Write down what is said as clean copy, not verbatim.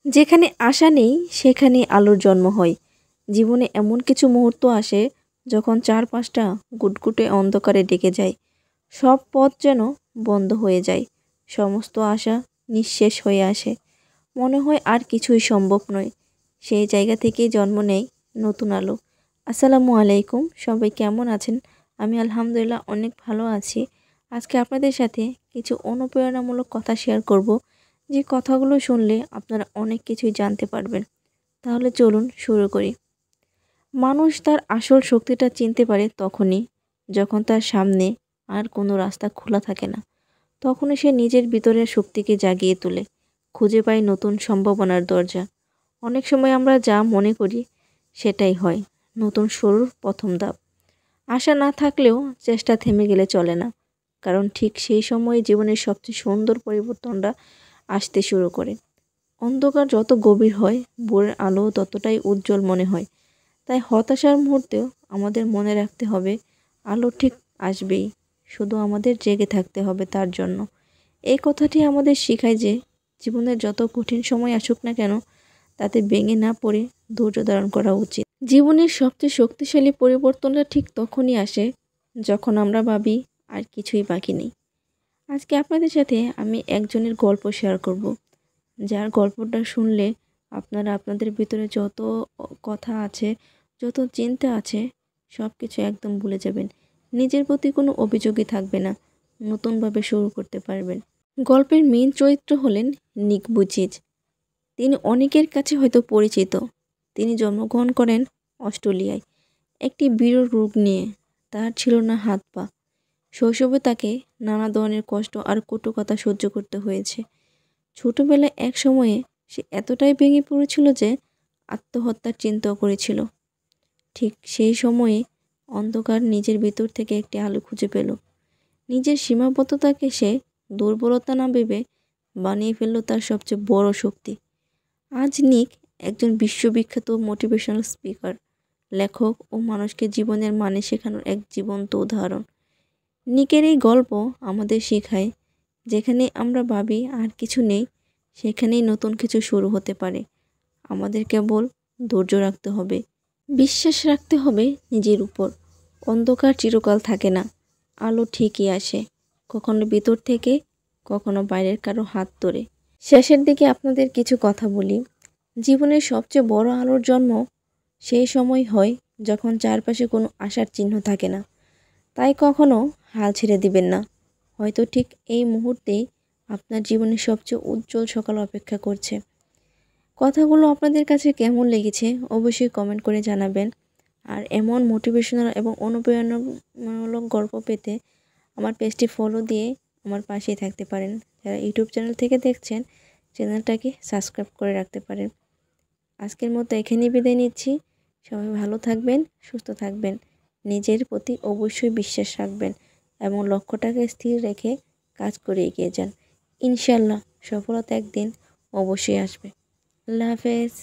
যেখানে আশা নেই সেখানে আলোর জন্ম হয়। জীবনে এমন কিছু মুহূর্ত আসে যখন চারপাশটা গুটগুটে অন্ধকারে ডেকে যায়। সব পথ যেন বন্ধ হয়ে যায়। সমস্ত আশা নিঃশেষ হয়ে আসে। মনে হয় আর কিছুই সম্ভব নয়। সেই জায়গা থেকেই জন্ম নেয় নতুন আলো। আসসালামু আলাইকুম, সবাই কেমন আছেন? আমি আলহামদুলিল্লাহ অনেক ভালো আছি। আজকে আপনাদের সাথে কিছু অনুপ্রেরণামূলক কথা শেয়ার করব, যে কথাগুলো শুনলে আপনারা অনেক কিছুই জানতে পারবেন। তাহলে চলুন শুরু করি। মানুষ তার আসল শক্তিটা চিনতে পারে তখনই, যখন তার সামনে আর কোনো রাস্তা খোলা থাকে না। তখনই সে নিজের ভিতরের শক্তিকে জাগিয়ে তোলে, খুঁজে পায় নতুন সম্ভাবনার দরজা। অনেক সময় আমরা যা মনে করি সেটাই হয় নতুন শুরুর প্রথম ধাপ। আশা না থাকলেও চেষ্টা থেমে গেলে চলে না, কারণ ঠিক সেই সময়ে জীবনের সবচেয়ে সুন্দর পরিবর্তনটা আসতে শুরু করে। অন্ধকার যত গভীর হয়, ভোরের আলো ততটাই উজ্জ্বল মনে হয়। তাই হতাশার মুহূর্তেও আমাদের মনে রাখতে হবে, আলো ঠিক আসবেই, শুধু আমাদের জেগে থাকতে হবে তার জন্য। এই কথাটি আমাদের শেখায় যে জীবনের যত কঠিন সময় আসুক না কেন, তাতে ভেঙে না পড়ে ধৈর্য ধারণ করা উচিত। জীবনের সবচেয়ে শক্তিশালী পরিবর্তনটা ঠিক তখনই আসে যখন আমরা ভাবি আর কিছুই বাকি নেই। আজকে আপনাদের সাথে আমি একজনের গল্প শেয়ার করব, যার গল্পটা শুনলে আপনারা আপনাদের ভিতরে যত কথা আছে, যত চিন্তা আছে, সব কিছু একদম ভুলে যাবেন। নিজের প্রতি কোনো অভিযোগই থাকবে না। নতুনভাবে শুরু করতে পারবেন। গল্পের মেইন চরিত্র হলেন নিক বুচিচ। তিনি অনেকের কাছে হয়তো পরিচিত। তিনি জন্মগ্রহণ করেন অস্ট্রেলিয়ায় একটি বিরল রোগ নিয়ে। তার ছিল না হাত পা। শৈশবে তাকে নানা ধরনের কষ্ট আর কটু কথা সহ্য করতে হয়েছে। ছোটবেলায় এক সময়ে সে এতটাই ভেঙে পড়েছিল যে আত্মহত্যার চিন্তাও করেছিল। ঠিক সেই সময়ে অন্ধকার নিজের ভিতর থেকে একটি আলো খুঁজে পেল। নিজের সীমাবদ্ধতাকে সে দুর্বলতা না ভেবে বানিয়ে ফেলল তার সবচেয়ে বড় শক্তি। আজ নিক একজন বিশ্ববিখ্যাত মোটিভেশনাল স্পিকার, লেখক ও মানুষকে জীবনের মানে শেখানোর এক জীবন্ত উদাহরণ। নিকের এই গল্প আমাদের শেখায়, যেখানে আমরা ভাবি আর কিছু নেই, সেখানেই নতুন কিছু শুরু হতে পারে। আমাদের কেবল ধৈর্য রাখতে হবে, বিশ্বাস রাখতে হবে নিজের উপর। অন্ধকার চিরকাল থাকে না, আলো ঠিকই আসে, কখনো ভিতর থেকে, কখনো বাইরের কারো হাত ধরে। শেষের দিকে আপনাদের কিছু কথা বলি। জীবনের সবচেয়ে বড় আলোর জন্ম সেই সময় হয় যখন চারপাশে কোনো আশার চিহ্ন থাকে না। তাই কখনো হাল ছেড়ে দিবেন না। হয়তো ঠিক এই মুহূর্তেই আপনার জীবনের সবচেয়ে উজ্জ্বল সকাল অপেক্ষা করছে। কথাগুলো আপনাদের কাছে কেমন লেগেছে অবশ্যই কমেন্ট করে জানাবেন। আর এমন মোটিভেশনাল এবং অনুপ্রেরণামূলক গল্প পেতে আমার পেজটি ফলো দিয়ে আমার পাশেই থাকতে পারেন। যারা ইউটিউব চ্যানেল থেকে দেখছেন, চ্যানেলটাকে সাবস্ক্রাইব করে রাখতে পারেন। আজকের মতো এখানেই বিদায় নিচ্ছি। সবাই ভালো থাকবেন, সুস্থ থাকবেন। নিজের প্রতি অবশ্যই বিশ্বাস রাখবেন এবং লক্ষ্যটাকে স্থির রেখে কাজ করে এগিয়ে যান। ইনশাল্লাহ সফলতা একদিন অবশ্যই আসবে। আল্লাহ হাফেজ।